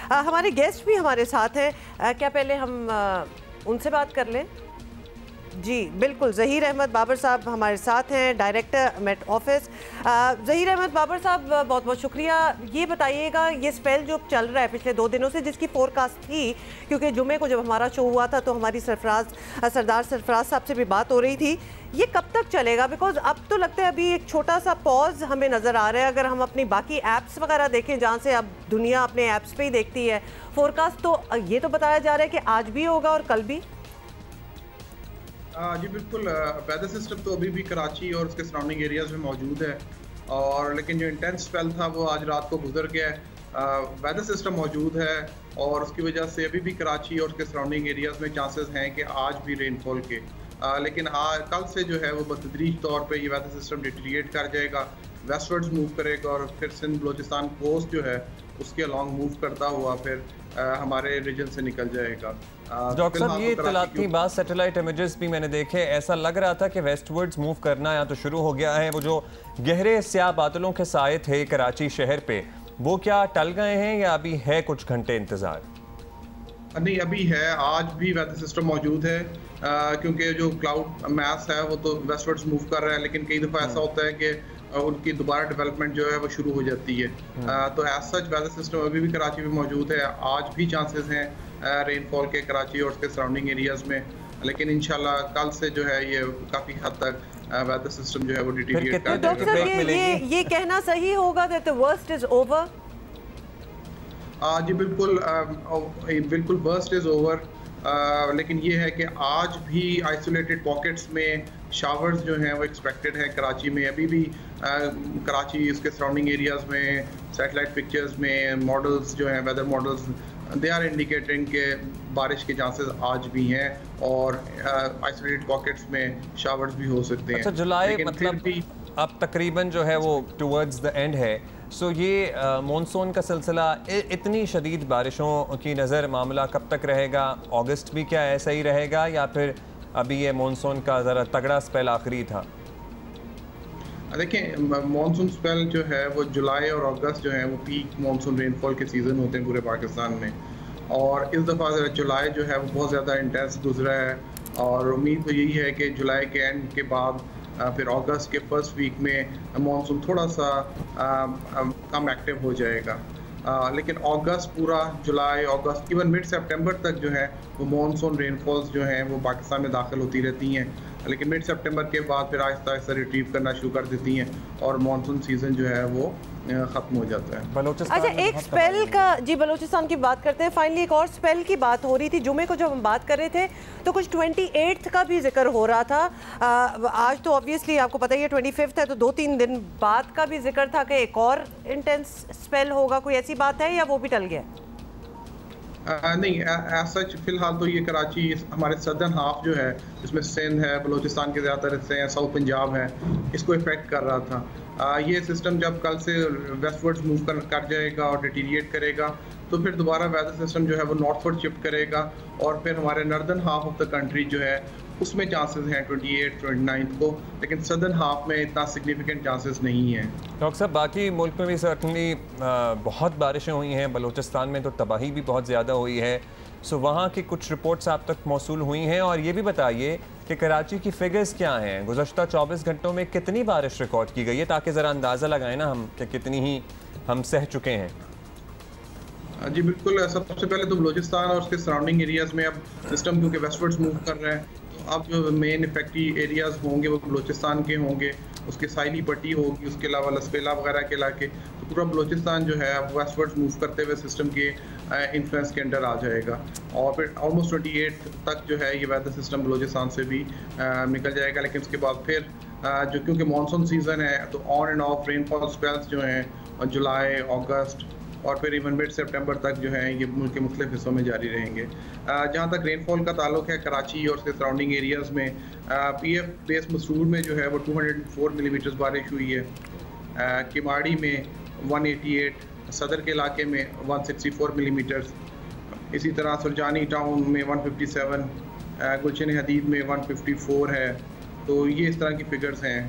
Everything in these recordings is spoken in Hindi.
हमारे गेस्ट भी हमारे साथ हैं। क्या पहले हम उनसे बात कर लें? जी बिल्कुल, ज़हीर अहमद बाबर साहब हमारे साथ हैं, director met office. Zaheer Ahmed Babar साहब, बहुत बहुत शुक्रिया। ये बताइएगा, ये स्पेल जो चल रहा है पिछले 2 दिनों से, जिसकी फोरकास्ट थी, क्योंकि जुमे को जब हमारा शो हुआ था तो हमारी सरदार सरफराज साहब से भी बात हो रही थी, ये कब तक चलेगा? बिकॉज अब तो लगता है अभी एक छोटा सा पॉज हमें नज़र आ रहा है। अगर हम अपनी बाकी ऐप्स वगैरह देखें, जहाँ से अब दुनिया अपने ऐप्स पे ही देखती है फोरकास्ट, तो ये तो बताया जा रहा है कि आज भी होगा और कल भी। जी बिल्कुल, वेदर सिस्टम तो अभी भी कराची और उसके सराउंडिंग एरियाज़ में मौजूद है, और लेकिन जो इंटेंस स्पेल था वो आज रात को गुजर गया है। वेदर सिस्टम मौजूद है और उसकी वजह से अभी भी कराची और उसके सराउंडिंग एरियाज़ में चांसेस हैं कि आज भी रेनफॉल के, लेकिन कल से जो है वो बतदरीज तौर पे ये वेदर सिस्टम डिटेरिएट कर जाएगा, वेस्टवर्ड्स मूव करेगा और फिर सिंध बलोचिस्तान कोस्ट जो है उसके अलॉन्ग मूव करता हुआ फिर हमारे रीजन से निकल जाएगा। डॉक्टर साहब, ये इत्तलात थी, बाद सैटेलाइट इमेजेस भी मैंने देखे, ऐसा लग रहा था कि वेस्टवर्ड्स मूव करना या तो शुरू हो गया है। वो जो गहरे स्याह बादलों के साए थे कराची शहर पे, वो क्या टल गए हैं या अभी है कुछ घंटे इंतजार? नहीं, अभी है, आज भी वेदर सिस्टम मौजूद है, क्योंकि जो क्लाउड मैस है वो तो वेस्टवर्ड्स मूव कर रहा है, लेकिन कई दफ़ा ऐसा होता है कि उनकी दोबारा डेवलपमेंट जो है वो शुरू हो जाती है। तो एज सच वेदर सिस्टम अभी भी कराची में मौजूद है, आज भी चांसेस हैं रेनफॉल के कराची और उसके सराउंडिंग एरियाज में, लेकिन इंशाल्लाह कल से जो है ये काफ़ी हद तक वेदर सिस्टम जो है वो डिटेरिएट कर जाएगा। डॉक्टर साहब, ये कहना सही होगा that the worst is over? जी बिल्कुल, बिल्कुल वर्स्ट इज़ ओवर, लेकिन ये है कि आज भी आइसोलेटेड पॉकेट्स में शावर्स जो हैं वो एक्सपेक्टेड है कराची में। अभी भी कराची इसके सराउंडिंग एरियाज़ में सैटेलाइट पिक्चर्स में मॉडल्स जो हैं, weather models, they are indicating के बारिश के चांसेस आज भी हैं और आइसोलेटेड पॉकेट्स में शावर्स भी हो सकते हैं। अच्छा, जुलाई मतलब अब तकरीबन जो है वो टुवर्ड्स द एंड है, सो ये मॉनसून का सिलसिला, इतनी शदीद बारिशों की नज़र मामला कब तक रहेगा? अगस्त भी क्या ऐसा ही रहेगा या फिर अभी ये मॉनसून का ज़रा तगड़ा स्पेल आखिरी था? देखिए, मॉनसून स्पेल जो है वो जुलाई और अगस्त जो है वो पीक मॉनसून रेनफॉल के सीज़न होते हैं पूरे पाकिस्तान में, और इस दफ़ा जुलाई जो है वो बहुत ज़्यादा इंटेंस गुजरा है, और उम्मीद तो यही है कि जुलाई के एंड के बाद फिर अगस्त के फर्स्ट वीक में मॉनसून थोड़ा सा कम एक्टिव हो जाएगा, लेकिन अगस्त पूरा, जुलाई, अगस्त, इवन मिड सितंबर तक जो है वो मॉनसून रेनफॉल्स जो हैं वो पाकिस्तान में दाखिल होती रहती हैं, लेकिन मिड सितंबर के बाद फिर आहिस्ता आहिस्ता रिट्रीव करना शुरू कर देती हैं और मॉनसून सीज़न जो है वो ख़त्म हो जाता है। अच्छा, एक स्पेल का, जी बलूचिस्तान की बात करते हैं। फाइनली एक और स्पेल की बात हो रही थी जुमे को, जब हम बात कर रहे थे तो कुछ 28 का भी जिक्र हो रहा था। आज तो ऑब्वियसली आपको पता ही है 25 है, तो 2-3 दिन बाद का भी जिक्र था कि एक और इंटेंस स्पेल होगा। कोई ऐसी बात है या वो भी टल गया? नहीं, एज सच फिलहाल तो ये कराची हमारे सदर्न हाफ जो है, जिसमें सिंध है, बलूचिस्तान के ज़्यादातर हिस्से हैं, साउथ पंजाब है, इसको इफेक्ट कर रहा था। ये सिस्टम जब कल से वेस्टवर्ड्स मूव कर जाएगा और डिटीरिएट करेगा तो फिर दोबारा वेदर सिस्टम जो है वो नॉर्थवर्ड शिफ्ट करेगा, और फिर हमारे northern half of the country जो है उसमें चांसेस हैं 28, 29 को, लेकिन सदर्न हाफ में इतना सिग्निफिकेंट चांसेस नहीं है। डॉक्टर साहब, बाकी मुल्क में भी सर्टनली बहुत बारिशें हुई हैं, बलूचिस्तान में तो तबाही भी बहुत ज़्यादा हुई है, सो वहाँ की कुछ रिपोर्ट्स आप तक मौसूल हुई हैं? और ये भी बताइए कि कराची की फिगर्स क्या हैं, गुज़श्ता 24 घंटों में कितनी बारिश रिकॉर्ड की गई है, ताकि ज़रा अंदाज़ा लगाएं ना हम कि कितनी ही हम सह चुके हैं। जी बिल्कुल, सबसे पहले तो बलूचिस्तान और उसके सराउंडिंग एरियाज़ में अब सिस्टम क्योंकि वेस्टवर्ड्स मूव कर रहे हैं, तो अब जो मेन इफेक्टिव एरियाज़ होंगे वो बलूचिस्तान के होंगे, उसके साइली पट्टी होगी, उसके अलावा लसपेला वगैरह के इलाके, तो पूरा बलूचिस्तान जो है अब वेस्टवर्ड्स मूव करते हुए सिस्टम के इन्फ्लुएंस के अंडर आ जाएगा, और फिर ऑलमोस्ट 28 तक जो है ये वेदर सिस्टम बलूचिस्तान से भी निकल जाएगा। लेकिन उसके बाद फिर जो क्योंकि मानसून सीज़न है तो on end of rainfall spells जो हैं जुलाई, अगस्त और फिर इवन मिड सितंबर तक जो है ये मुल्क के मुख्तलिफ हिस्सों में जारी रहेंगे। जहाँ तक रेनफॉल का ताल्लुक है, कराची और उसके सराउंडिंग एरियाज़ में PF बेस मसरूर में जो है वो 204 मिलीमीटर बारिश हुई है, किमाड़ी में 188, सदर के इलाके में 164 मिलीमीटर, इसी तरह सुरजानी टाउन में 157, गुलशन हदीद में 154 है। तो ये इस तरह की फिगर्स हैं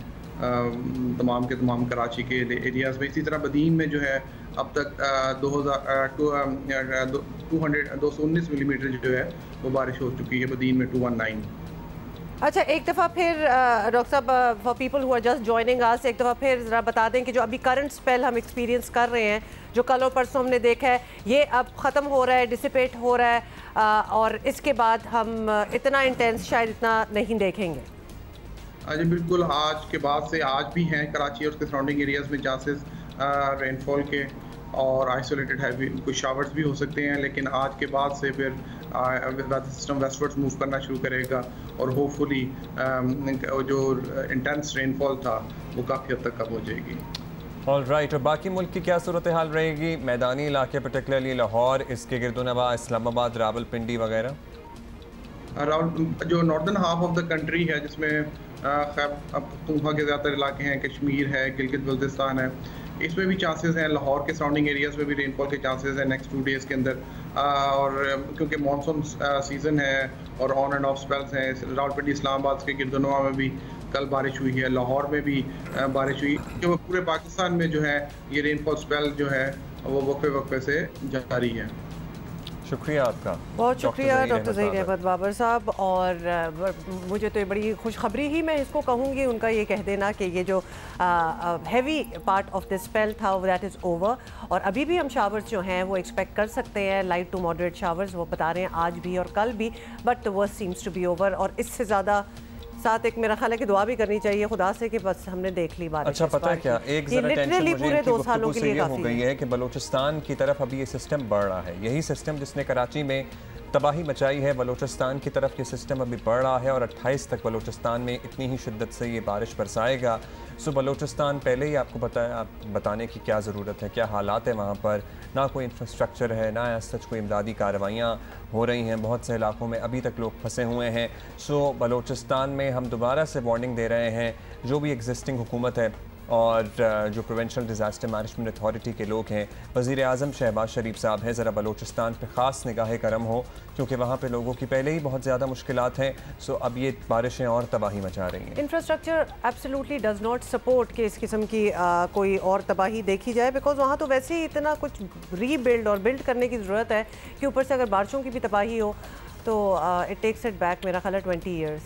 तमाम के तमाम कराची के एरियाज़ में। इसी तरह बदीन में जो है अब तक 219 मिलीमीटर जो है वो बारिश हो चुकी है बदीन में 219। अच्छा, एक दफ़ा फिर डॉक्टर साहब, for people who are just joining us, एक दफ़ा फिर ज़रा बता दें कि जो अभी करंट स्पेल हम एक्सपीरियंस कर रहे हैं, जो कल और परसों हमने देखा है, ये अब ख़त्म हो रहा है, डिसिपेट हो रहा है, और इसके बाद हम इतना इंटेंस शायद इतना नहीं देखेंगे। जी बिल्कुल, आज के बाद से आज भी हैं कराची और उसके सराउंडिंग एरियाज़ में चांसेस रेनफॉल के, और आइसोलेटेड हैवी कुछ शावर्स भी हो सकते हैं, लेकिन आज के बाद से फिर वेदर सिस्टम वेस्टवर्ड्स मूव करना शुरू करेगा और होपफुली जो इंटेंस रेनफॉल था वो काफ़ी हद तक कम हो जाएगी। ऑल राइट, और बाकी मुल्क की क्या सूरत हाल रहेगी? मैदानी इलाके पर्टिकुलरली लाहौर, इसके गिरदोनवा, इस्लामाबाद, रावलपिंडी वगैरह? जो northern half of the country है, जिसमें खैबर पख्तूनख्वा के ज़्यादातर इलाके हैं, कश्मीर है, गिलगित बल्तिस्तान है, इसमें भी चांसेस हैं। लाहौर के सराउंडिंग एरियाज़ में भी रेनफॉल के चांसेस हैं नेक्स्ट 2 डेज़ के अंदर, और क्योंकि मानसून सीज़न है और ऑन एंड ऑफ स्पेल्स हैं। रावलपिंडी इस्लामाबाद के गिरदोनवा में भी कल बारिश हुई है, लाहौर में भी बारिश हुई, कि पूरे पाकिस्तान में जो है ये रेनफॉल स्पेल जो है वो वक्फे वक्फे से जारी है। शुक्रिया आपका, बहुत शुक्रिया डॉक्टर ज़हीर अहमद बाबर साहब। और मुझे तो बड़ी खुशखबरी ही मैं इसको कहूँगी, उनका ये कह देना कि ये जो heavy part of the spell था वो दैट इज़ ओवर, और अभी भी हम शावर्स जो हैं वो एक्सपेक्ट कर सकते हैं, लाइट टू मॉडरेट शावर्स वो बता रहे हैं आज भी और कल भी, but the worst seems to be over. और इससे ज़्यादा साथ एक मेरा ख्याल है कि दुआ भी करनी चाहिए खुदा से कि बस हमने देख ली बारिश। अच्छा, पता है क्या, एक जरा टेंशन मुझे पूरे 2 सालों के लिए हो गई है कि बलूचिस्तान की तरफ अभी ये सिस्टम बढ़ रहा है। यही सिस्टम जिसने कराची में तबाही मचाई है, बलूचिस्तान की तरफ ये सिस्टम अभी बढ़ रहा है और 28 तक बलूचिस्तान में इतनी ही शिद्दत से ये बारिश बरसाएगा। सो बलूचिस्तान पहले ही आपको बताने की क्या ज़रूरत है, क्या हालात है वहाँ पर। ना कोई इंफ्रास्ट्रक्चर है, ना ऐसा सच कोई इमदादी कार्रवाइयाँ हो रही हैं, बहुत से इलाकों में अभी तक लोग फंसे हुए हैं। सो बलूचिस्तान में हम दोबारा से वार्निंग दे रहे हैं, जो भी एग्जिस्टिंग हुकूमत है और जो प्रोविंशियल डिज़ास्टर मैनेजमेंट अथॉरिटी के लोग हैं, वज़ीर आज़म शहबाज शरीफ साहब हैं, ज़रा बलूचिस्तान पे ख़ास निगाह करम हो, क्योंकि वहाँ पे लोगों की पहले ही बहुत ज़्यादा मुश्किलात हैं। सो अब ये बारिशें और तबाही मचा रही हैं। Infrastructure absolutely does not support कि इस किस्म की कोई और तबाही देखी जाए, बिकॉज वहाँ तो वैसे ही इतना कुछ रीबिल्ड और बिल्ड करने की ज़रूरत है कि ऊपर से अगर बारिशों की भी तबाही हो तो इट टेक्स इट बैक, मेरा ख्याल है 20 ईयर्स।